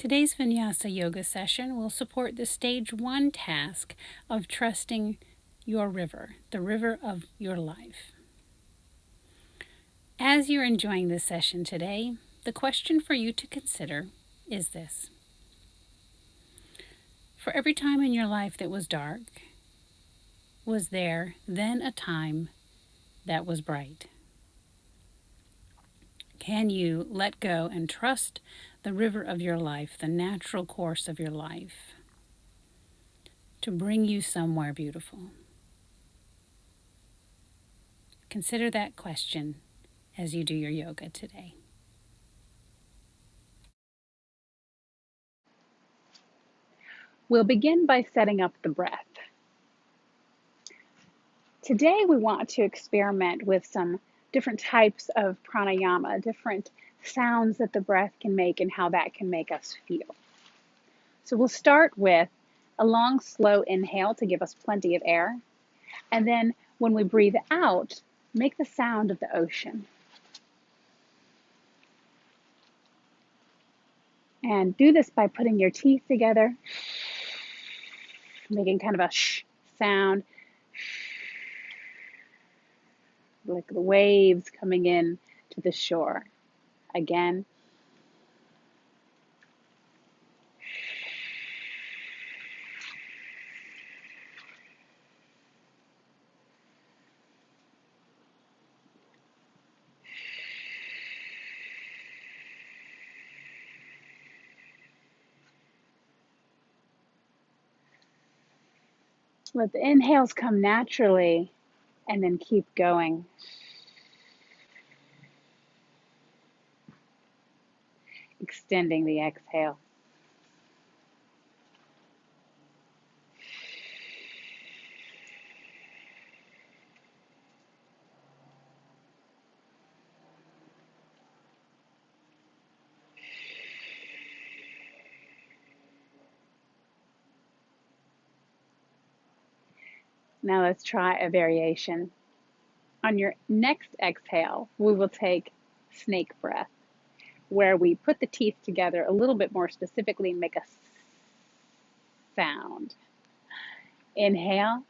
Today's Vinyasa yoga session will support the stage 1 task of trusting your river, the river of your life. As you're enjoying this session today, the question for you to consider is this. For every time in your life that was dark, was there then a time that was bright? Can you let go and trust the river of your life, the natural course of your life, to bring you somewhere beautiful? Consider that question as you do your yoga today. We'll begin by setting up the breath. Today we want to experiment with some different types of pranayama, different sounds that the breath can make and how that can make us feel. So we'll start with a long, slow inhale to give us plenty of air. And then when we breathe out, make the sound of the ocean. And do this by putting your teeth together, making kind of a shh sound, like the waves coming in to the shore. Again. Let the inhales come naturally and then keep going. Extending the exhale. Now let's try a variation. On your next exhale, we will take snake breath, where we put the teeth together a little bit more specifically and make a sound. Inhale.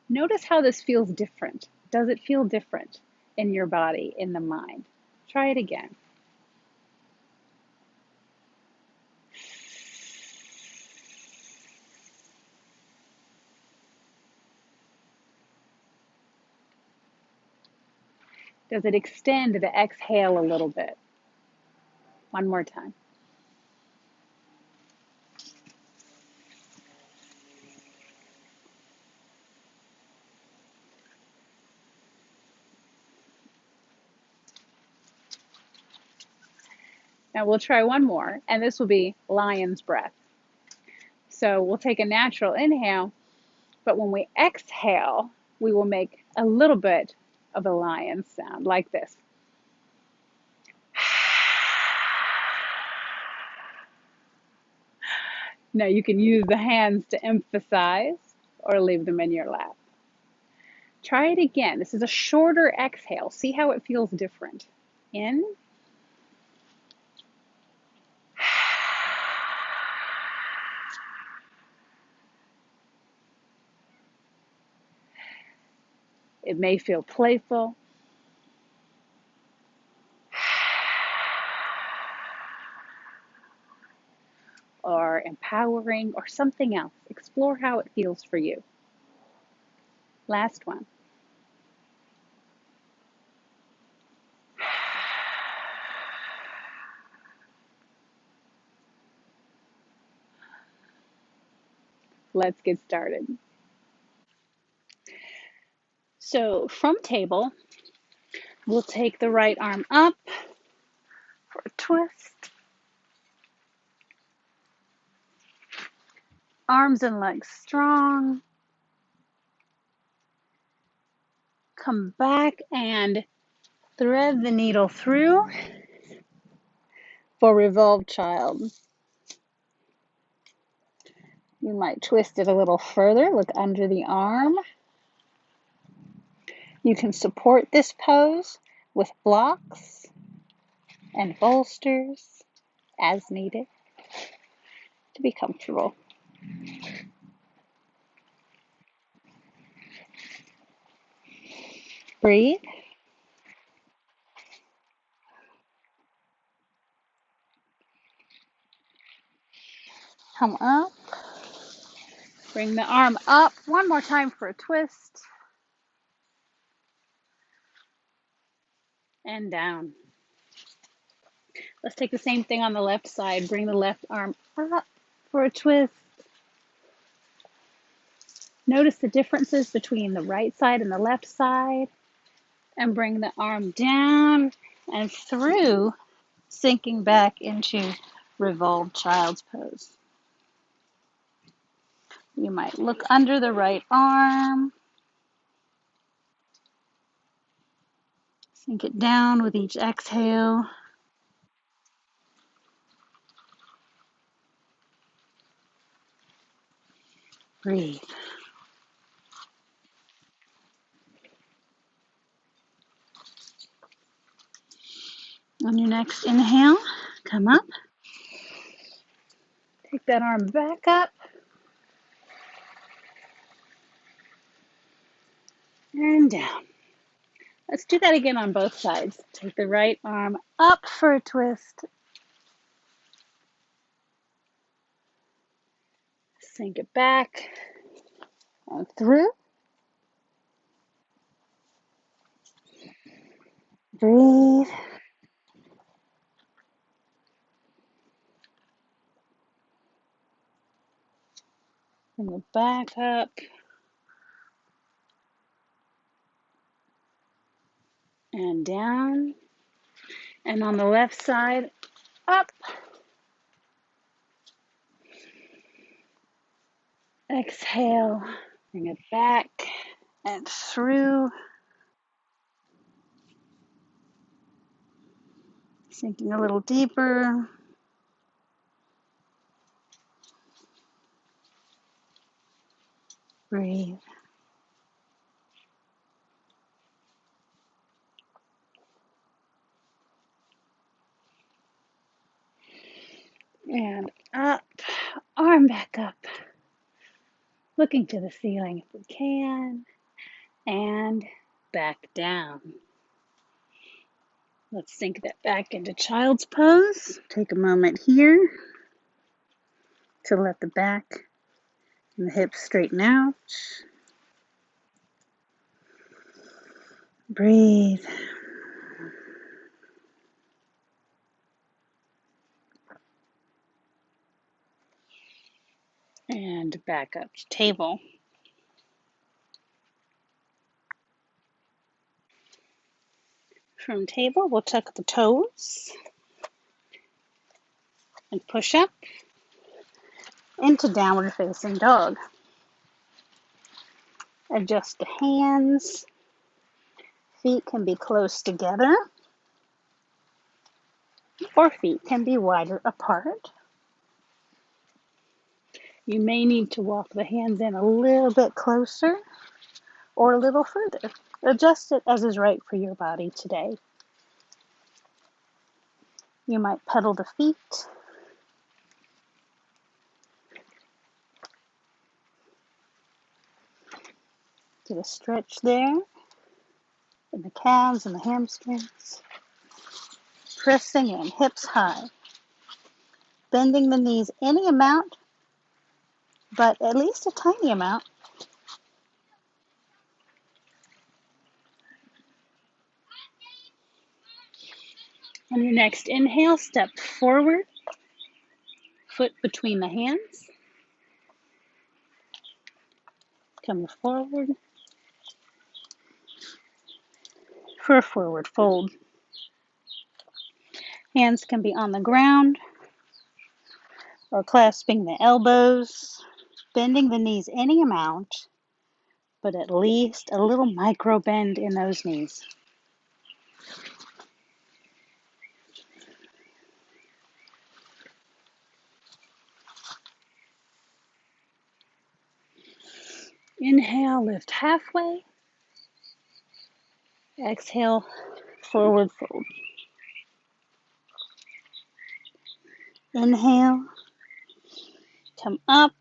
Notice how this feels different. Does it feel different in your body, in the mind? Try it again. Does it extend the exhale a little bit? One more time. Now we'll try one more, and this will be lion's breath. So we'll take a natural inhale, but when we exhale, we will make a little bit of a lion sound, like this. Now you can use the hands to emphasize or leave them in your lap. Try it again. This is a shorter exhale. See how it feels different. In. It may feel playful. Or empowering, or something else. Explore how it feels for you. Last one. Let's get started. So from table, we'll take the right arm up for a twist. Arms and legs strong. Come back and thread the needle through for revolved child. You might twist it a little further. Look under the arm. You can support this pose with blocks and bolsters as needed to be comfortable. Breathe. Come up. Bring the arm up. One more time for a twist. And down. Let's take the same thing on the left side. Bring the left arm up for a twist. Notice the differences between the right side and the left side. And bring the arm down and through, sinking back into revolved child's pose. You might look under the right arm. Sink it down with each exhale. Breathe. On your next inhale, come up. Take that arm back up. And down. Let's do that again on both sides. Take the right arm up for a twist. Sink it back and through. Breathe. Bring it back up. And down. And on the left side, up. Exhale. Bring it back and through. Sinking a little deeper. Breathe. And up. Arm back up. Looking to the ceiling if we can. And back down. Let's sink that back into child's pose. Take a moment here to let the back and the hips straighten out. Breathe. And back up to table. From table, we'll tuck the toes and push up into downward facing dog. Adjust the hands. Feet can be close together, or feet can be wider apart. You may need to walk the hands in a little bit closer or a little further. Adjust it as is right for your body today. You might pedal the feet. Get a stretch there in the calves and the hamstrings. Pressing in, hips high. Bending the knees any amount, but at least a tiny amount. On your next inhale, step forward, foot between the hands. Come forward for a forward fold. Hands can be on the ground or clasping the elbows, bending the knees any amount, but at least a little micro bend in those knees. Inhale, lift halfway. Exhale, forward fold. Inhale, come up,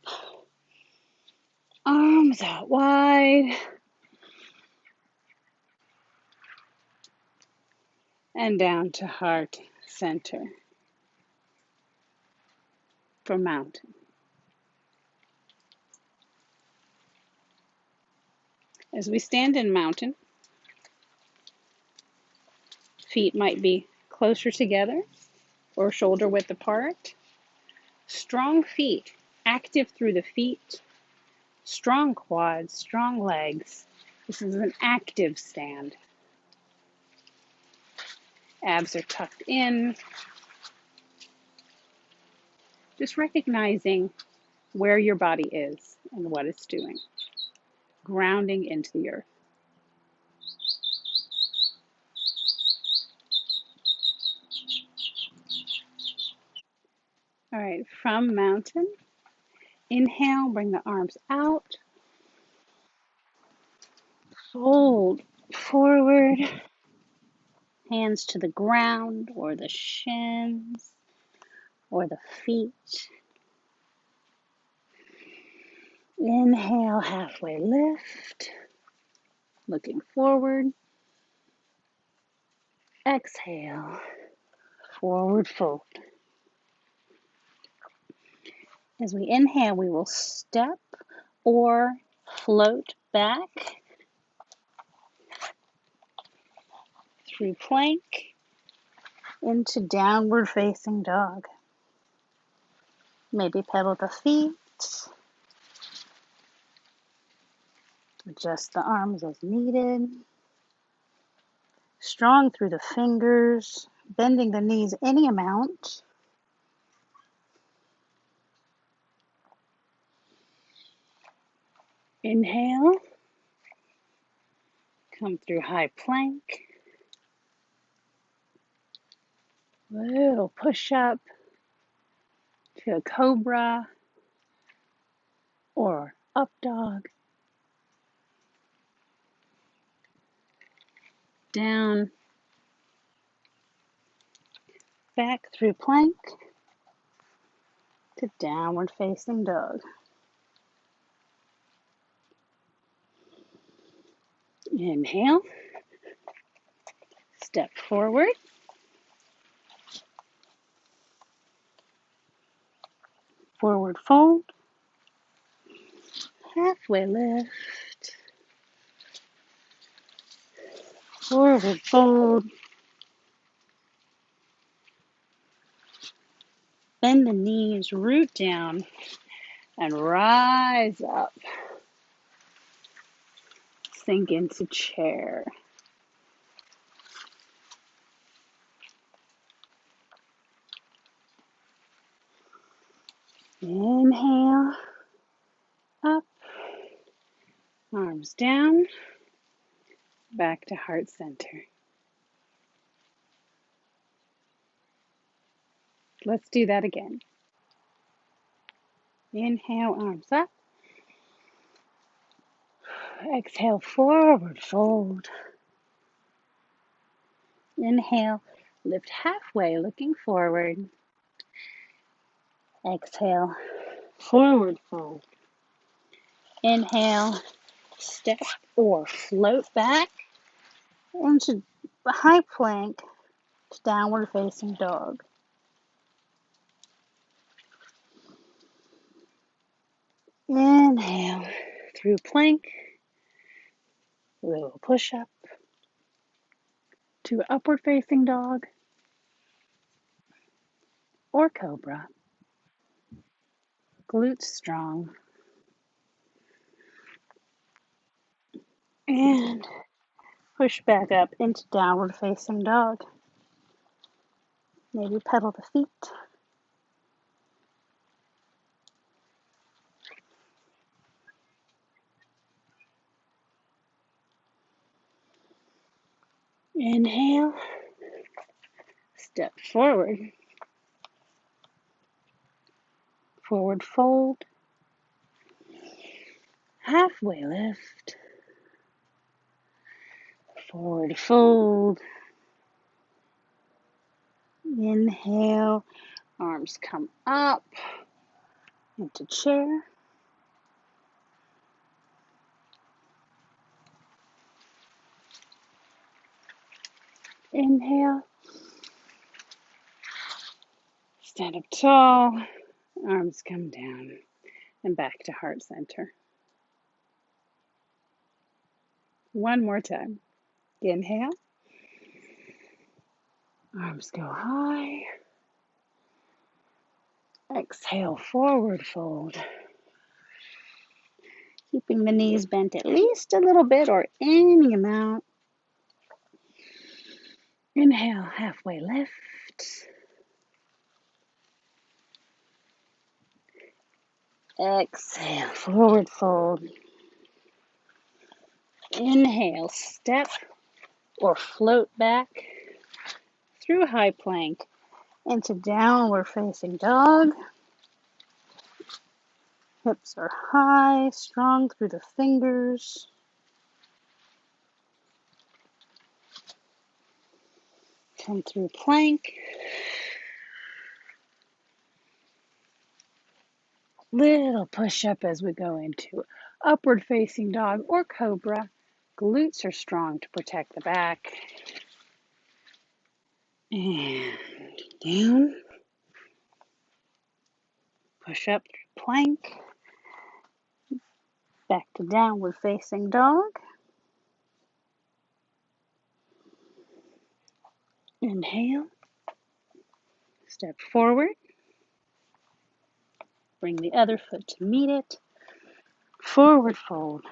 arms out wide, and down to heart center for mountain. As we stand in mountain, feet might be closer together or shoulder width apart. Strong feet, active through the feet, strong quads, strong legs. This is an active stand. Abs are tucked in. Just recognizing where your body is and what it's doing. Grounding into the earth. All right, from mountain, inhale, bring the arms out. Fold forward, hands to the ground or the shins or the feet. Inhale, halfway lift, looking forward. Exhale, forward fold. As we inhale, we will step or float back through plank into downward facing dog. Maybe pedal the feet, adjust the arms as needed. Strong through the fingers, bending the knees any amount. Inhale, come through high plank. Little push up to a cobra or up dog. Down, back through plank to downward facing dog. Inhale, step forward. Forward fold, halfway lift, forward fold, bend the knees, root down, and rise up. Sink into chair. Inhale, up, arms down, back to heart center. Let's do that again. Inhale, arms up. Exhale, forward fold. Inhale, lift halfway, looking forward. Exhale, forward fold. Inhale, step or float back into high plank to downward facing dog. Inhale through plank, little push up to upward facing dog or cobra. Glutes strong. And push back up into downward facing dog. Maybe pedal the feet. Inhale, step forward, forward fold, halfway lift, forward fold, inhale, arms come up into chair, inhale, stand up tall, arms come down, and back to heart center. One more time. Inhale, arms go high, exhale, forward fold, keeping the knees bent at least a little bit or any amount. Inhale, halfway lift. Exhale, forward fold. Inhale, step or float back through high plank into downward facing dog. Hips are high, strong through the fingers. Come through plank. Little push up as we go into upward facing dog or cobra. Glutes are strong to protect the back. And down. Push up through plank. Back to downward facing dog. Inhale. Step forward. Bring the other foot to meet it. Forward fold.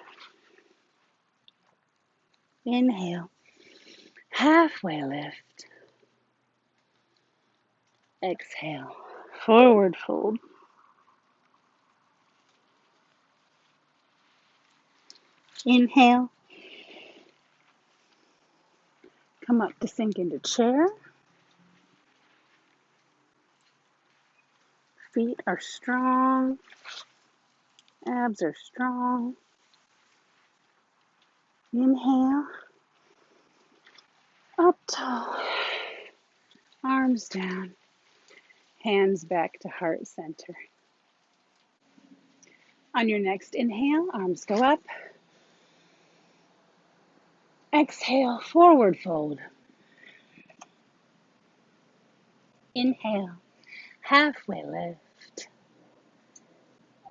Inhale. Halfway lift. Exhale. Forward fold. Inhale. Come up to sink into chair. Feet are strong. Abs are strong. Inhale. Up tall. Arms down. Hands back to heart center. On your next inhale, arms go up. Exhale, forward fold. Inhale, halfway lift.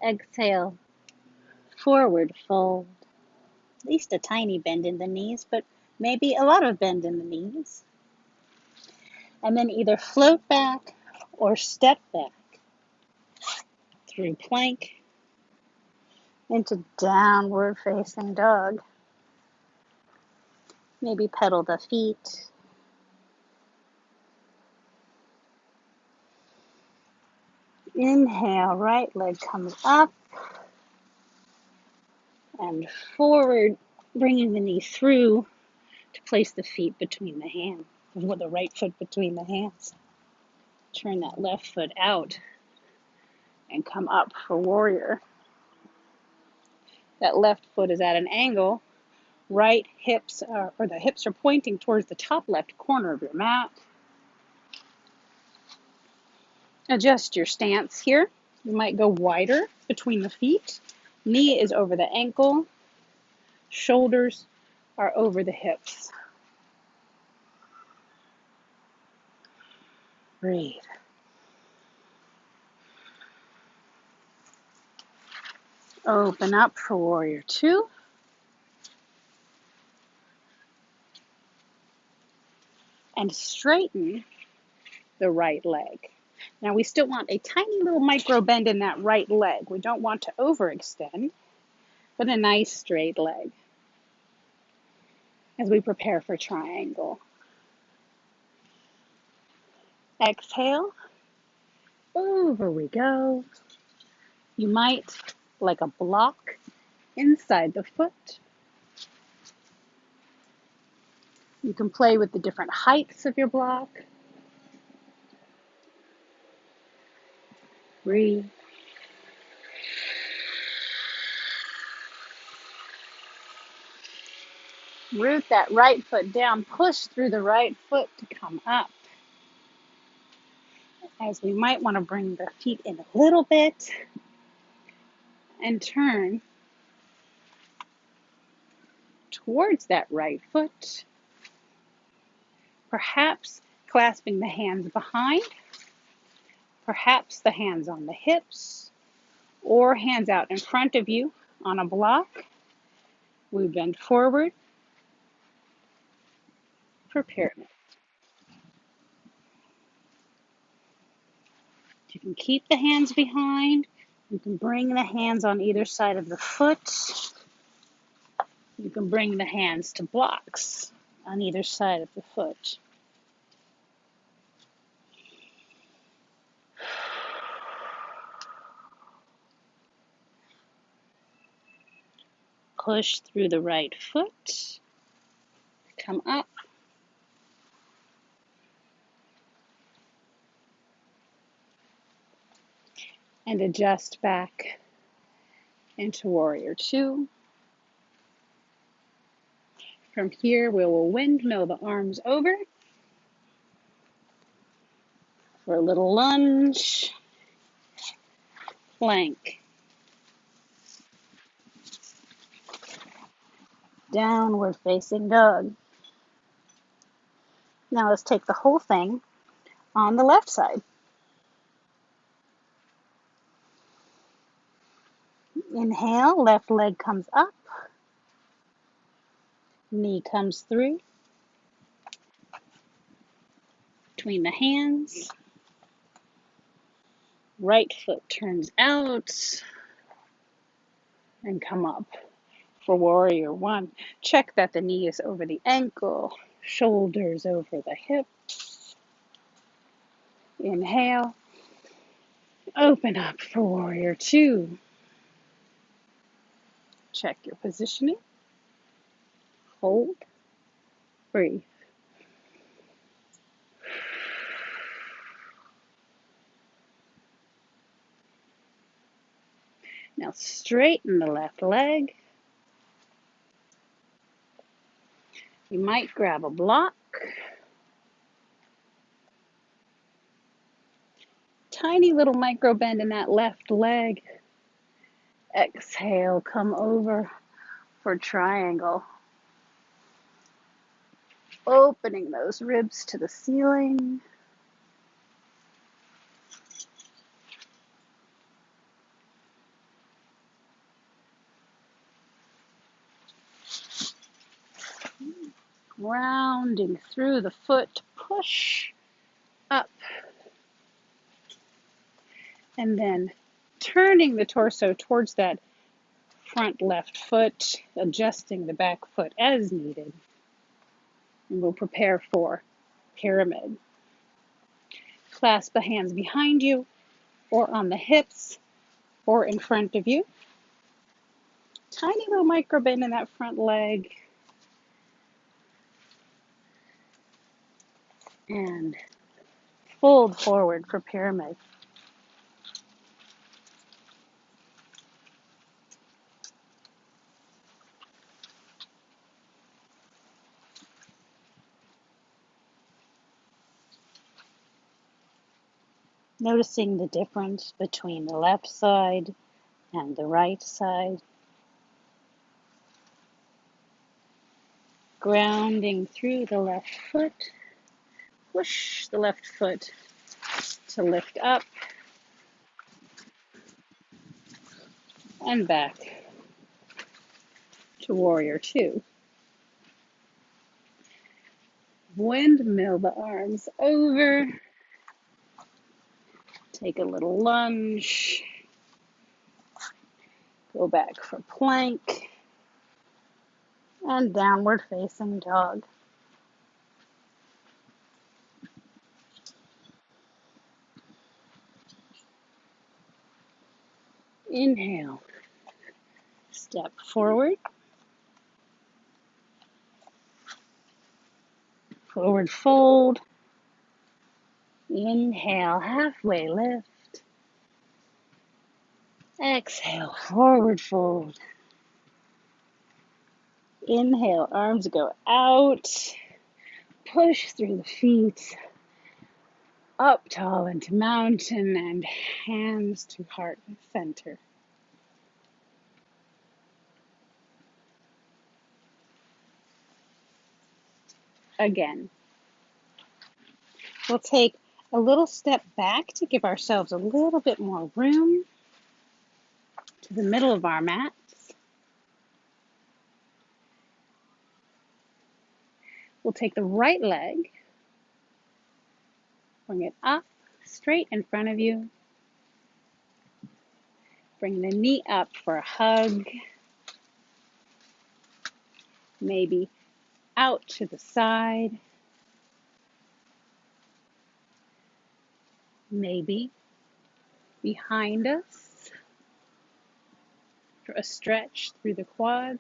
Exhale, forward fold. At least a tiny bend in the knees, but maybe a lot of bend in the knees. And then either float back or step back through plank into downward facing dog. Maybe pedal the feet. Inhale, right leg comes up and forward, bringing the knee through to place the feet between the hands, with the right foot between the hands. Turn that left foot out and come up for warrior. That left foot is at an angle. Right hips or the hips are pointing towards the top left corner of your mat. Adjust your stance here. You might go wider between the feet. Knee is over the ankle. Shoulders are over the hips. Breathe. Open up for warrior two. And straighten the right leg. Now we still want a tiny little micro bend in that right leg. We don't want to overextend, but a nice straight leg as we prepare for triangle. Exhale, over we go. You might, like a block inside the foot. You can play with the different heights of your block. Breathe. Root that right foot down. Push through the right foot to come up. As we might want to bring the feet in a little bit and turn towards that right foot. Perhaps clasping the hands behind, perhaps the hands on the hips, or hands out in front of you on a block. We bend forward for pyramid. You can keep the hands behind. You can bring the hands on either side of the foot. You can bring the hands to blocks on either side of the foot. Push through the right foot. Come up. And adjust back into Warrior Two. From here, we will windmill the arms over for a little lunge, plank, downward facing dog. Now let's take the whole thing on the left side. Inhale, left leg comes up, knee comes through, between the hands, right foot turns out, and come up for Warrior One. Check that the knee is over the ankle, shoulders over the hips. Inhale, open up for Warrior Two. Check your positioning. Hold. Breathe. Now straighten the left leg. You might grab a block. Tiny little micro bend in that left leg. Exhale, come over for triangle. Opening those ribs to the ceiling. Rounding through the foot, push up. And then turning the torso towards that front left foot, adjusting the back foot as needed. And we'll prepare for pyramid. Clasp the hands behind you, or on the hips, or in front of you. Tiny little micro bend in that front leg. And fold forward for pyramid. Noticing the difference between the left side and the right side. Grounding through the left foot. Push the left foot to lift up and back to Warrior Two. Windmill the arms over. Take a little lunge. Go back for plank and downward facing dog. Inhale. Step forward. Forward fold. Inhale, halfway lift. Exhale, forward fold. Inhale, arms go out. Push through the feet. Up tall into mountain and hands to heart center. Again. We'll take a little step back to give ourselves a little bit more room to the middle of our mats. We'll take the right leg, bring it up straight in front of you. Bring the knee up for a hug. Maybe out to the side. Maybe behind us for a stretch through the quads.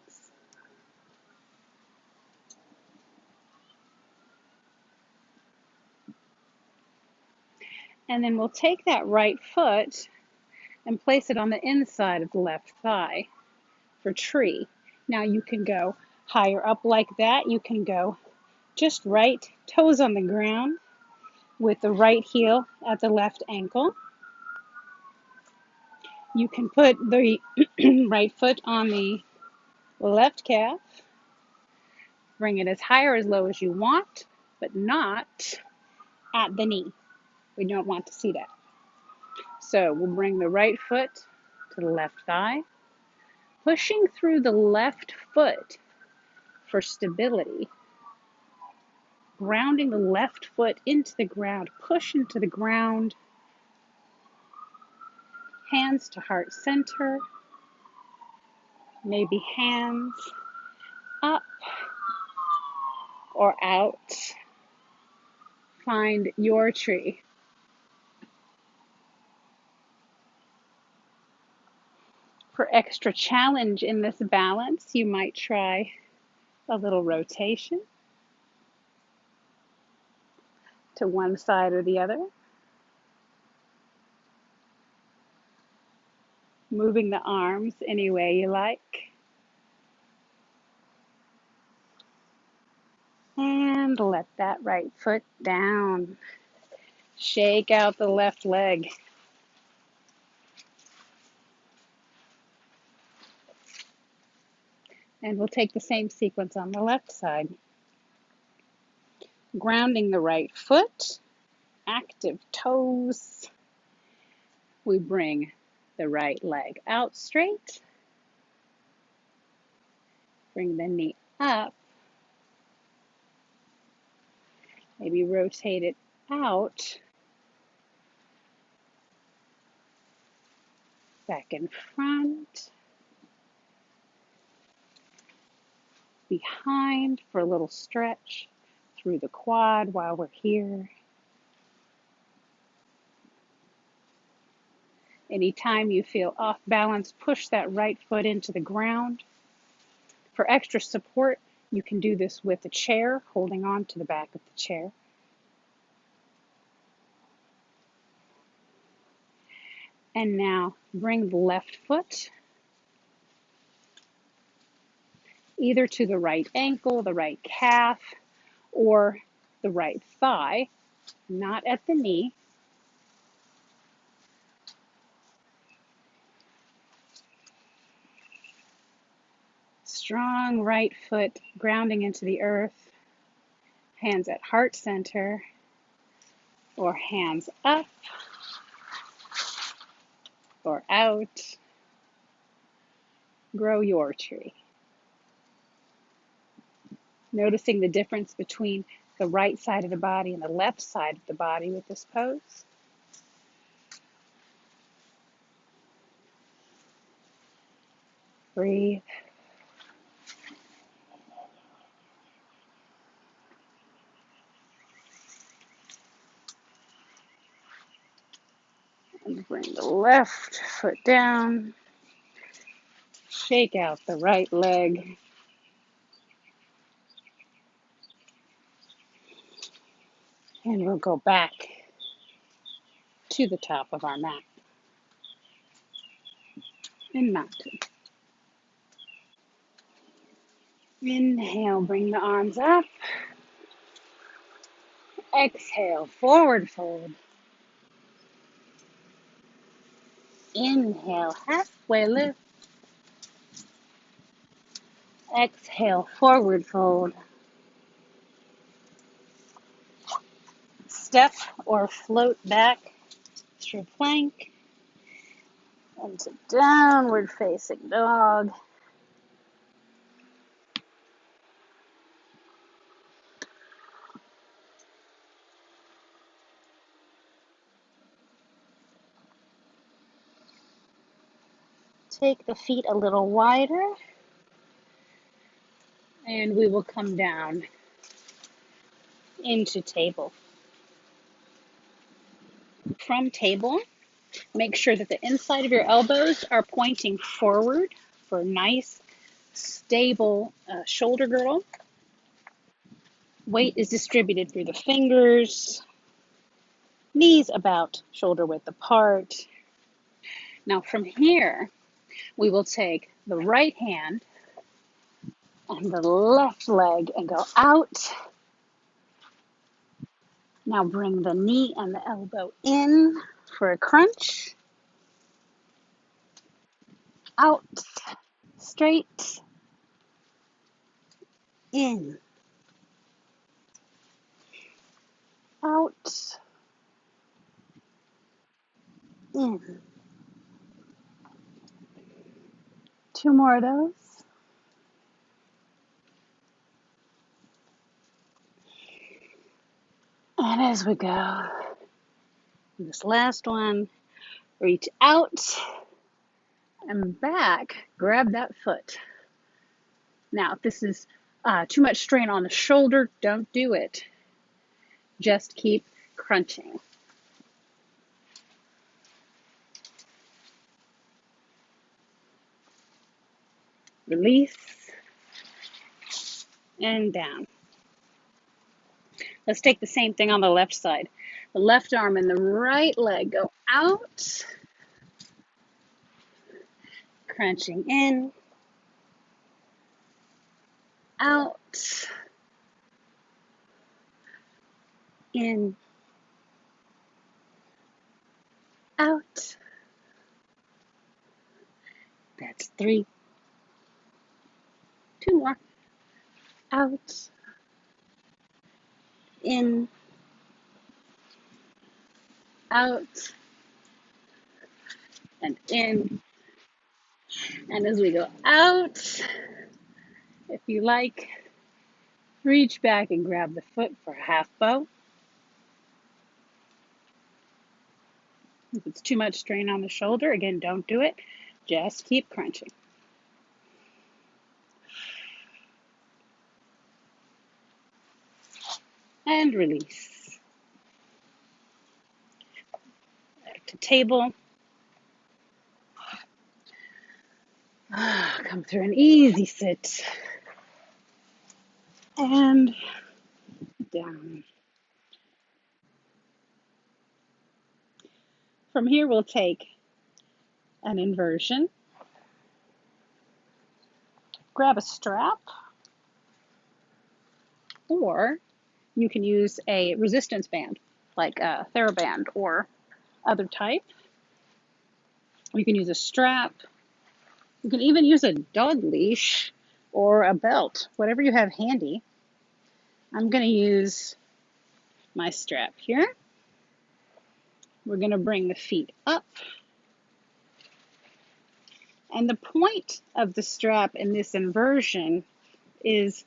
And then we'll take that right foot and place it on the inside of the left thigh for tree. Now you can go higher up like that. You can go just right, toes on the ground with the right heel at the left ankle. You can put the right foot on the left calf. Bring it as high or as low as you want, but not at the knee. We don't want to see that. So we'll bring the right foot to the left thigh, pushing through the left foot for stability. Grounding the left foot into the ground, push into the ground. Hands to heart center. Maybe hands up or out. Find your tree. For extra challenge in this balance, you might try a little rotation to one side or the other. Moving the arms any way you like. And let that right foot down. Shake out the left leg. And we'll take the same sequence on the left side. Grounding the right foot, active toes. We bring the right leg out straight. Bring the knee up. Maybe rotate it out. Back in front. Behind for a little stretch through the quad while we're here. Anytime you feel off balance, push that right foot into the ground. For extra support, you can do this with a chair, holding on to the back of the chair. And now bring the left foot either to the right ankle, the right calf, or the right thigh, not at the knee. Strong right foot grounding into the earth, hands at heart center, or hands up or out. Grow your tree. Noticing the difference between the right side of the body and the left side of the body with this pose. Breathe. And bring the left foot down. Shake out the right leg. And we'll go back to the top of our mat in mountain. Inhale, bring the arms up. Exhale, forward fold. Inhale, halfway lift. Exhale, forward fold. Step or float back through plank into downward facing dog. Take the feet a little wider, and we will come down into table. From table, make sure that the inside of your elbows are pointing forward for a nice, stable shoulder girdle. Weight is distributed through the fingers, knees about shoulder width apart. Now from here, we will take the right hand and the left leg and go out. Now bring the knee and the elbow in for a crunch. Out, straight, in, out, in. Two more of those. And as we go, this last one, reach out and back, grab that foot. Now, if this is too much strain on the shoulder, don't do it. Just keep crunching. Release and down. Let's take the same thing on the left side. The left arm and the right leg go out, crunching in, out, in, out. That's 3. 2 more. Out, in, out, and in. And as we go out, if you like, reach back and grab the foot for a half bow. If it's too much strain on the shoulder, again, don't do it. Just keep crunching. And release. Back to table. Come through an easy sit. And down. From here, we'll take an inversion. Grab a strap, or you can use a resistance band, like a TheraBand or other type. You can use a strap. You can even use a dog leash or a belt, whatever you have handy. I'm going to use my strap here. We're going to bring the feet up. And the point of the strap in this inversion is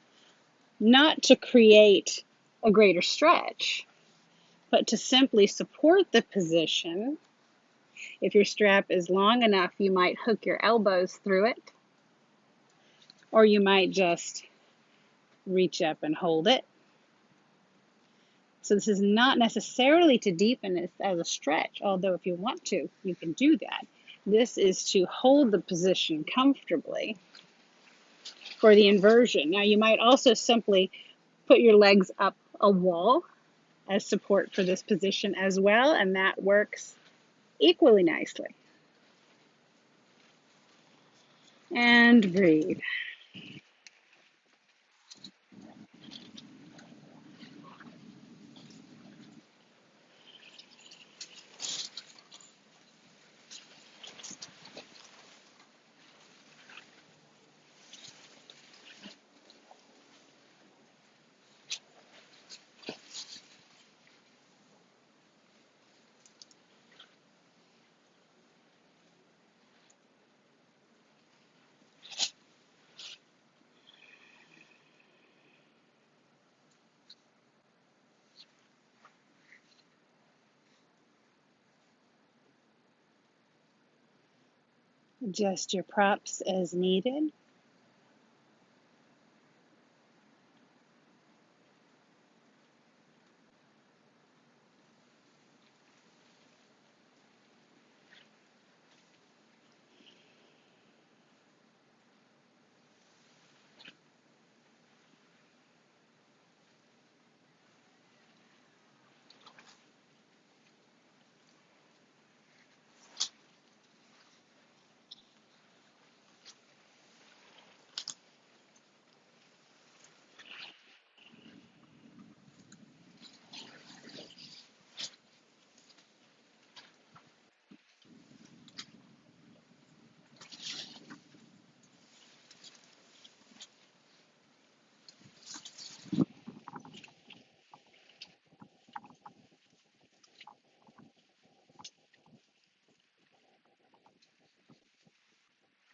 not to create a greater stretch, but to simply support the position. If your strap is long enough, you might hook your elbows through it, or you might just reach up and hold it. So this is not necessarily to deepen it as a stretch, although if you want to, you can do that. This is to hold the position comfortably for the inversion. Now you might also simply put your legs up a wall as support for this position as well, and that works equally nicely. And breathe. Adjust your props as needed.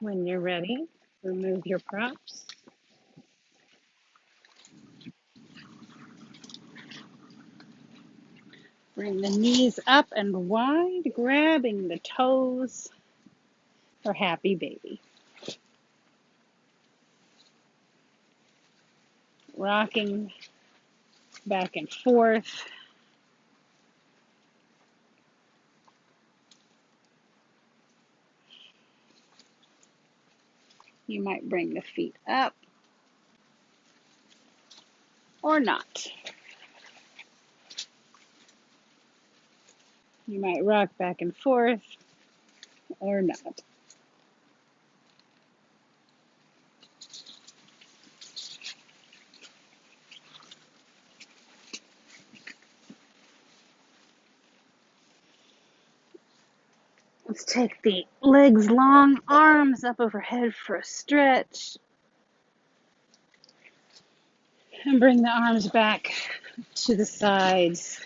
When you're ready, remove your props. Bring the knees up and wide, grabbing the toes for happy baby. Rocking back and forth. You might bring the feet up or not. You might rock back and forth or not. Let's take the legs long, arms up overhead for a stretch. And bring the arms back to the sides,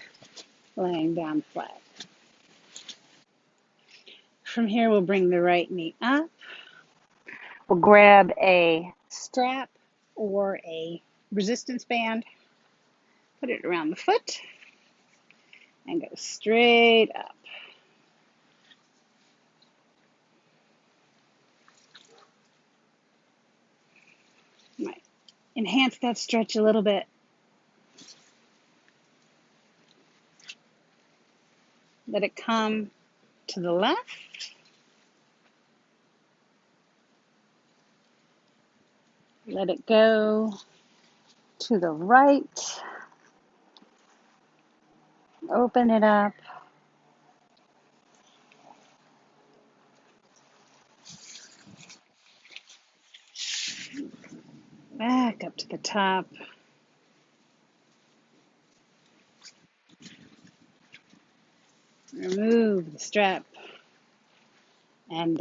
laying down flat. From here, we'll bring the right knee up. We'll grab a strap or a resistance band, put it around the foot, and go straight up. You might enhance that stretch a little bit. Let it come to the left. Let it go to the right. Open it up. Back up to the top. Remove the strap. And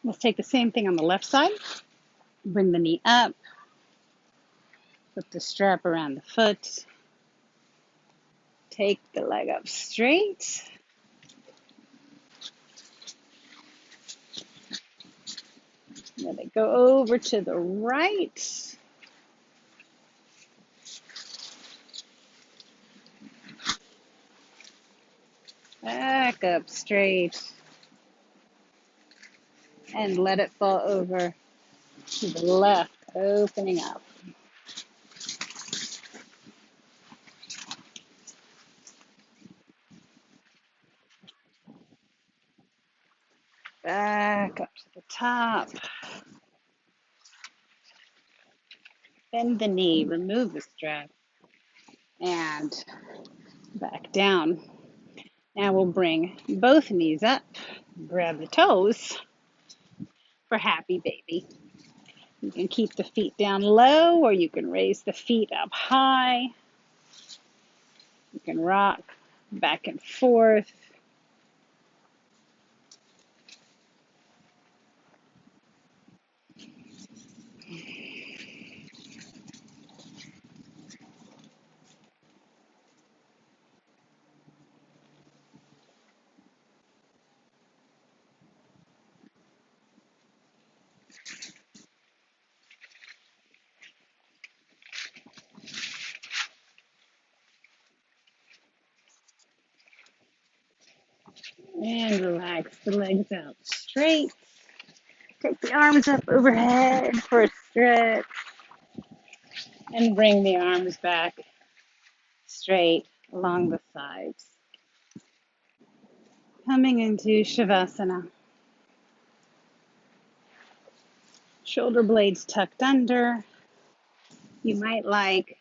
let's take the same thing on the left side. Bring the knee up. Put the strap around the foot. Take the leg up straight. Let it go over to the right. Back up straight. And let it fall over to the left, opening up. Back up to the top. Bend the knee, remove the strap, and back down. Now we'll bring both knees up, grab the toes for happy baby. You can keep the feet down low or you can raise the feet up high. You can rock back and forth. the legs out straight. Take the arms up overhead for a stretch. And bring the arms back straight along the sides. Coming into Shavasana. Shoulder blades tucked under. You might like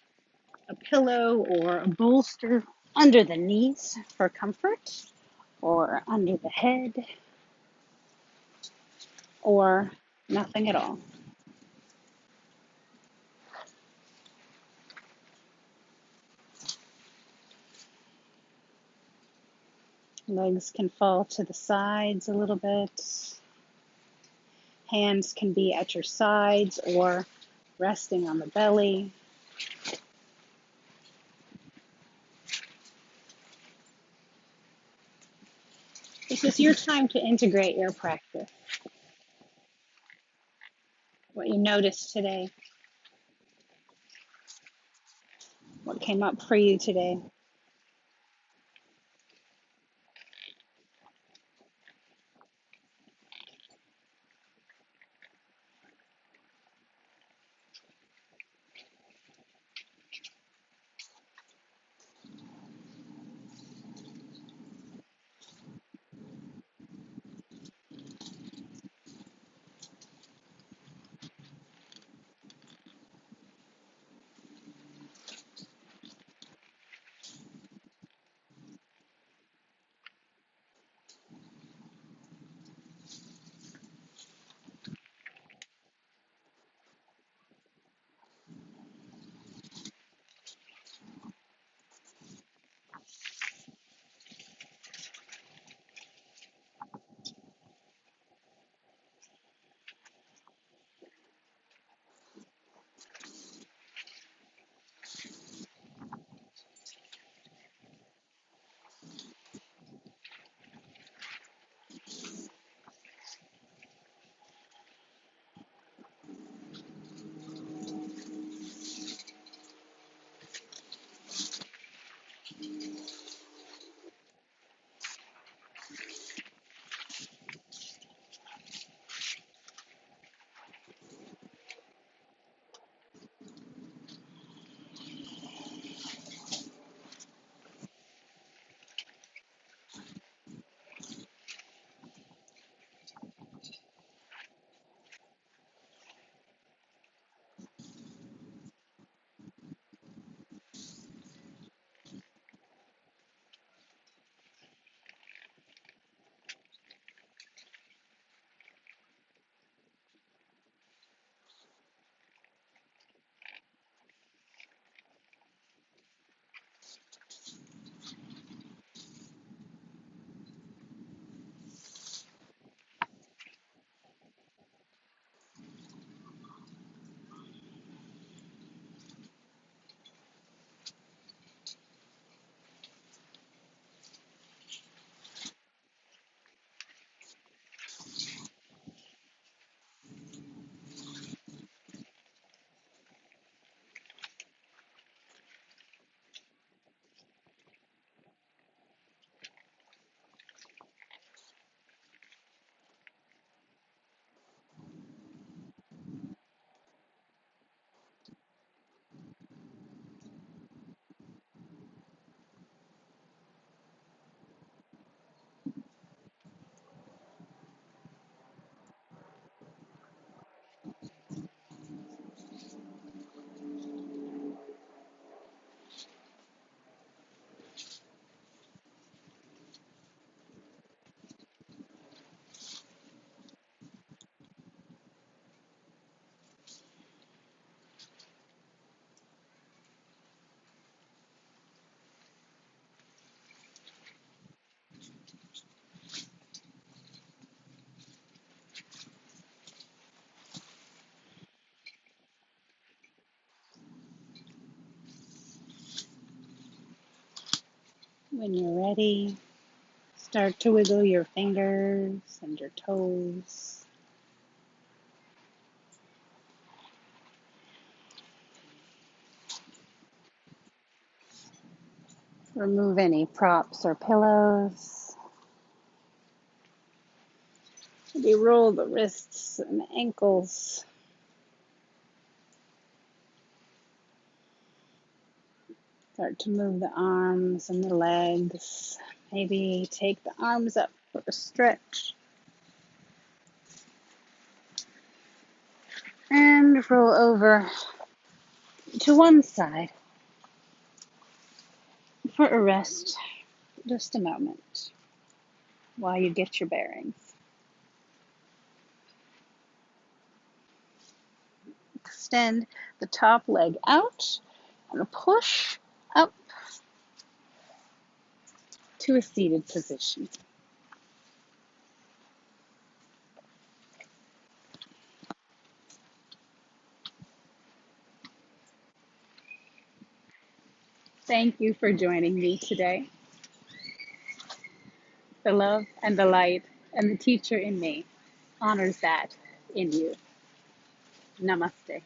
a pillow or a bolster under the knees for comfort, or under the head, or nothing at all. Legs can fall to the sides a little bit. Hands can be at your sides or resting on the belly. This is your time to integrate your practice. What you noticed today, what came up for you today. When you're ready, start to wiggle your fingers and your toes. Remove any props or pillows. Maybe roll the wrists and the ankles. Start to move the arms and the legs. Maybe take the arms up for a stretch. And roll over to one side for a rest. Just a moment while you get your bearings. Extend the top leg out and push up to a seated position. Thank you for joining me today. The love and the light and the teacher in me honors that in you. Namaste.